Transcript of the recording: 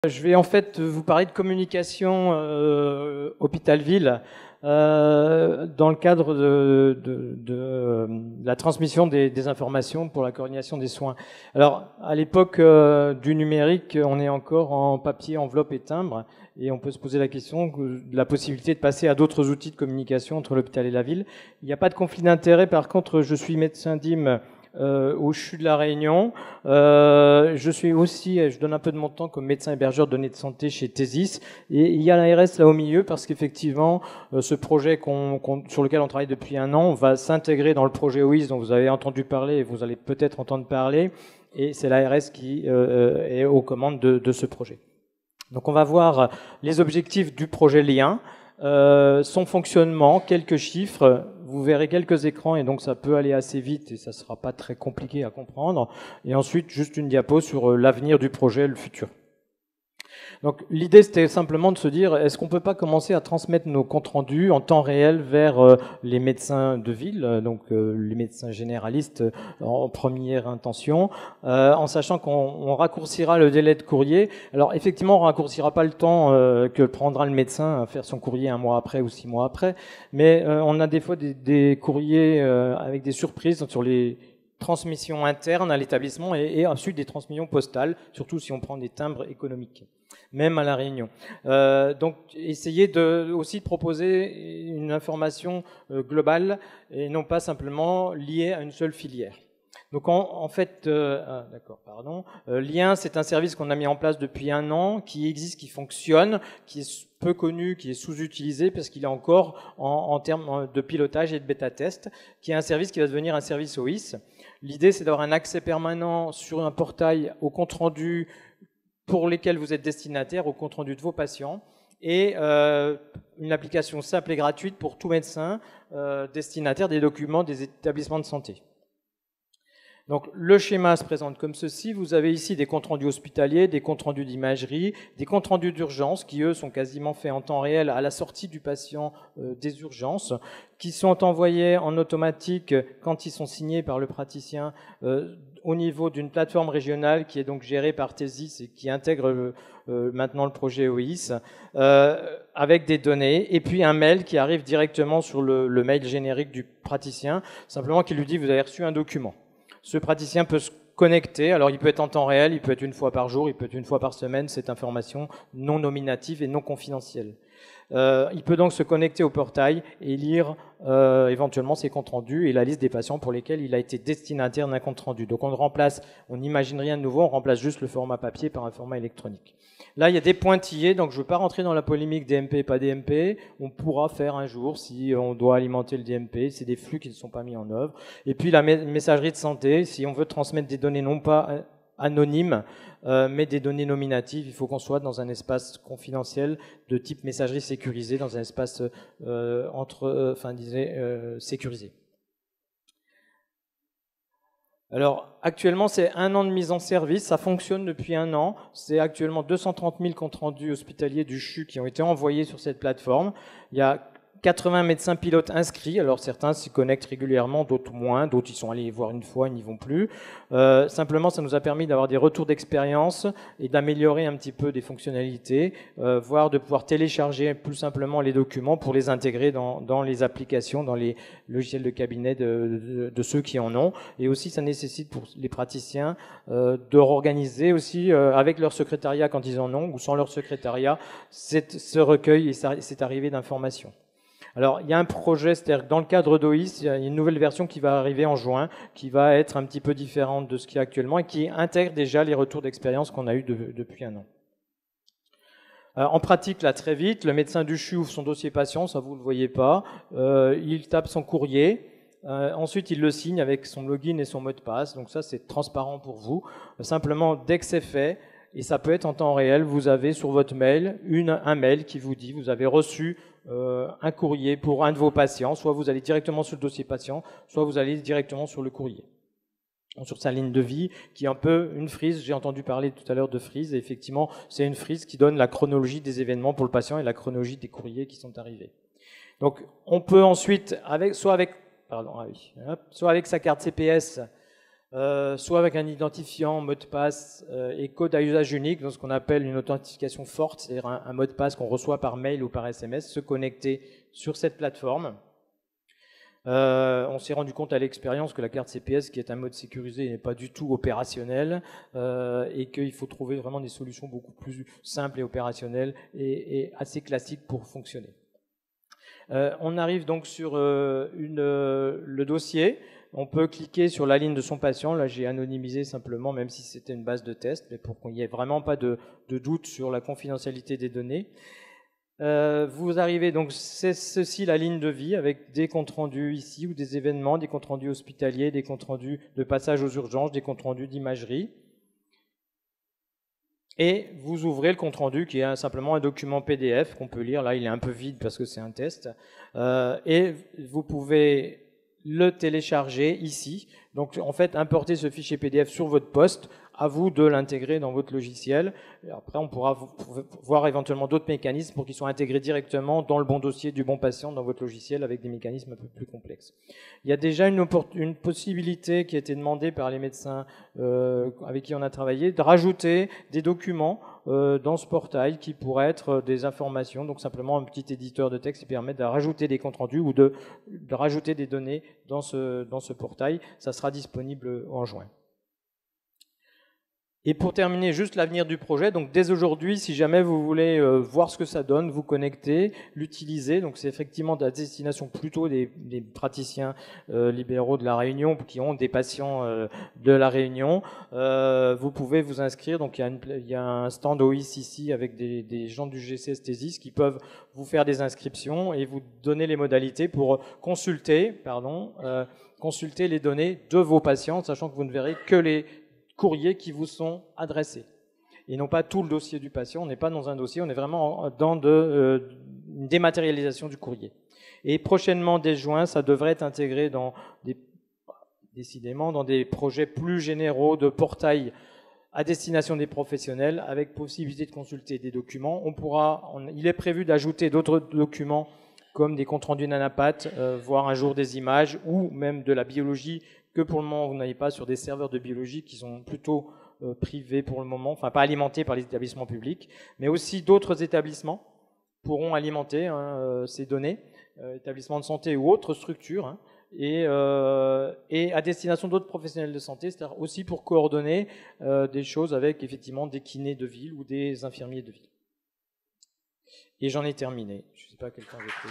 Je vais en fait vous parler de communication hôpital-ville dans le cadre de la transmission des informations pour la coordination des soins. Alors, à l'époque du numérique, on est encore en papier, enveloppe et timbre, et on peut se poser la question de la possibilité de passer à d'autres outils de communication entre l'hôpital et la ville. Il n'y a pas de conflit d'intérêt, par contre, je suis médecin DIM au CHU de la Réunion. Je suis aussi, je donne un peu de mon temps comme médecin hébergeur de données de santé chez Thésis. Et il y a l'ARS là au milieu parce qu'effectivement, ce projet sur lequel on travaille depuis un an va s'intégrer dans le projet OIS dont vous avez entendu parler et vous allez peut-être entendre parler. Et c'est l'ARS qui est aux commandes de ce projet. Donc on va voir les objectifs du projet Lien. Son fonctionnement, quelques chiffres, vous verrez quelques écrans et donc ça peut aller assez vite et ça sera pas très compliqué à comprendre. Et ensuite, juste une diapo sur l'avenir du projet, le futur. Donc l'idée c'était simplement de se dire, est-ce qu'on peut pas commencer à transmettre nos comptes rendus en temps réel vers les médecins de ville, donc les médecins généralistes en première intention, en sachant qu'on raccourcira le délai de courrier. Alors effectivement, on raccourcira pas le temps que prendra le médecin à faire son courrier 1 mois après ou 6 mois après, mais on a des fois des courriers avec des surprises sur les transmissions internes à l'établissement et ensuite des transmissions postales, surtout si on prend des timbres économiques, même à La Réunion. Donc, essayez aussi de proposer une information globale et non pas simplement liée à une seule filière. Donc, en fait, Lien, c'est un service qu'on a mis en place depuis un an, qui existe, qui fonctionne, qui est peu connu, qui est sous-utilisé parce qu'il est encore en termes de pilotage et de bêta-test, qui est un service qui va devenir un service OIS. L'idée, c'est d'avoir un accès permanent sur un portail au compte-rendu pour lesquels vous êtes destinataire, au compte-rendu de vos patients, et une application simple et gratuite pour tout médecin destinataire des documents des établissements de santé. Donc le schéma se présente comme ceci. Vous avez ici des comptes rendus hospitaliers, des comptes rendus d'imagerie, des comptes rendus d'urgence qui, eux, sont quasiment faits en temps réel à la sortie du patient des urgences, qui sont envoyés en automatique quand ils sont signés par le praticien au niveau d'une plateforme régionale qui est donc gérée par Thésis et qui intègre maintenant le projet OIS avec des données, et puis un mail qui arrive directement sur le mail générique du praticien, simplement qui lui dit « vous avez reçu un document ». Ce praticien peut se connecter, alors il peut être en temps réel, il peut être une fois par jour, il peut être une fois par semaine, cette information non nominative et non confidentielle. Il peut donc se connecter au portail et lire éventuellement ses comptes rendus et la liste des patients pour lesquels il a été destinataire d'un compte rendu. Donc on n'imagine rien de nouveau, on remplace juste le format papier par un format électronique. Là, il y a des pointillés, donc je ne veux pas rentrer dans la polémique DMP, pas DMP. On pourra faire un jour si on doit alimenter le DMP. C'est des flux qui ne sont pas mis en œuvre. Et puis la messagerie de santé, si on veut transmettre des données non pas anonymes, mais des données nominatives, il faut qu'on soit dans un espace confidentiel de type messagerie sécurisée, dans un espace sécurisé. Alors, actuellement, c'est 1 an de mise en service, ça fonctionne depuis 1 an. C'est actuellement 230 000 comptes rendus hospitaliers du CHU qui ont été envoyés sur cette plateforme. Il y a 80 médecins pilotes inscrits, alors certains s'y connectent régulièrement, d'autres moins, d'autres y sont allés voir une fois, ils n'y vont plus. Simplement, ça nous a permis d'avoir des retours d'expérience et d'améliorer un petit peu des fonctionnalités, voire de pouvoir télécharger plus simplement les documents pour les intégrer dans les applications, dans les logiciels de cabinet de ceux qui en ont. Et aussi, ça nécessite pour les praticiens de réorganiser aussi avec leur secrétariat quand ils en ont, ou sans leur secrétariat, ce recueil et cette arrivée d'informations. Alors, il y a un projet, c'est-à-dire que dans le cadre d'OIS, il y a une nouvelle version qui va arriver en juin, qui va être un petit peu différente de ce qu'il y a actuellement et qui intègre déjà les retours d'expérience qu'on a eu depuis 1 an. En pratique, là, très vite, le médecin du CHU ouvre son dossier patient, ça vous ne le voyez pas, il tape son courrier, ensuite il le signe avec son login et son mot de passe, donc ça c'est transparent pour vous. Simplement, dès que c'est fait, et ça peut être en temps réel, vous avez sur votre mail un mail qui vous dit vous avez reçu un courrier pour un de vos patients, soit vous allez directement sur le dossier patient, soit vous allez directement sur le courrier, sur sa ligne de vie, qui est un peu une frise. J'ai entendu parler tout à l'heure de frise, et effectivement, c'est une frise qui donne la chronologie des événements pour le patient et la chronologie des courriers qui sont arrivés. Donc, on peut ensuite, soit avec sa carte CPS, soit avec un identifiant, mot de passe et code à usage unique, dans ce qu'on appelle une authentification forte, c'est-à-dire un mot de passe qu'on reçoit par mail ou par SMS, se connecter sur cette plateforme. On s'est rendu compte à l'expérience que la carte CPS, qui est un mode sécurisé, n'est pas du tout opérationnel et qu'il faut trouver vraiment des solutions beaucoup plus simples et opérationnelles et assez classiques pour fonctionner. On arrive donc sur le dossier. On peut cliquer sur la ligne de son patient. Là, j'ai anonymisé simplement, même si c'était une base de test, mais pour qu'il n'y ait vraiment pas de doute sur la confidentialité des données. Vous arrivez donc, c'est ceci la ligne de vie, avec des comptes rendus ici, ou des événements, des comptes rendus hospitaliers, des comptes rendus de passage aux urgences, des comptes rendus d'imagerie. Et vous ouvrez le compte rendu qui est simplement un document PDF qu'on peut lire. Là, il est un peu vide parce que c'est un test. Et vous pouvez le télécharger ici. Donc, en fait, importer ce fichier PDF sur votre poste. À vous de l'intégrer dans votre logiciel. Et après, on pourra voir éventuellement d'autres mécanismes pour qu'ils soient intégrés directement dans le bon dossier du bon patient dans votre logiciel avec des mécanismes un peu plus complexes. Il y a déjà une possibilité qui a été demandée par les médecins avec qui on a travaillé de rajouter des documents dans ce portail qui pourraient être des informations, donc simplement un petit éditeur de texte qui permet de rajouter des comptes rendus ou de rajouter des données dans ce portail. Ça sera disponible en juin. Et pour terminer, juste l'avenir du projet. Donc dès aujourd'hui, si jamais vous voulez voir ce que ça donne, vous connecter, l'utiliser. Donc c'est effectivement à destination plutôt des praticiens libéraux de la Réunion qui ont des patients de la Réunion. Vous pouvez vous inscrire. Donc il y a un stand OIS ici avec des gens du GCSTESIS qui peuvent vous faire des inscriptions et vous donner les modalités pour consulter les données de vos patients, sachant que vous ne verrez que les courriers qui vous sont adressés et non pas tout le dossier du patient. On n'est pas dans un dossier, on est vraiment dans une dématérialisation du courrier. Et prochainement, dès juin, ça devrait être intégré décidément dans des projets plus généraux de portail à destination des professionnels avec possibilité de consulter des documents. Il est prévu d'ajouter d'autres documents comme des comptes rendus Nanapat, voire un jour des images ou même de la biologie que pour le moment vous n'avez pas sur des serveurs de biologie qui sont plutôt privés pour le moment, enfin pas alimentés par les établissements publics, mais aussi d'autres établissements pourront alimenter ces données, établissements de santé ou autres structures, et à destination d'autres professionnels de santé, c'est-à-dire aussi pour coordonner des choses avec effectivement des kinés de ville ou des infirmiers de ville. Et j'en ai terminé. Je ne sais pas à quel temps j'ai pris.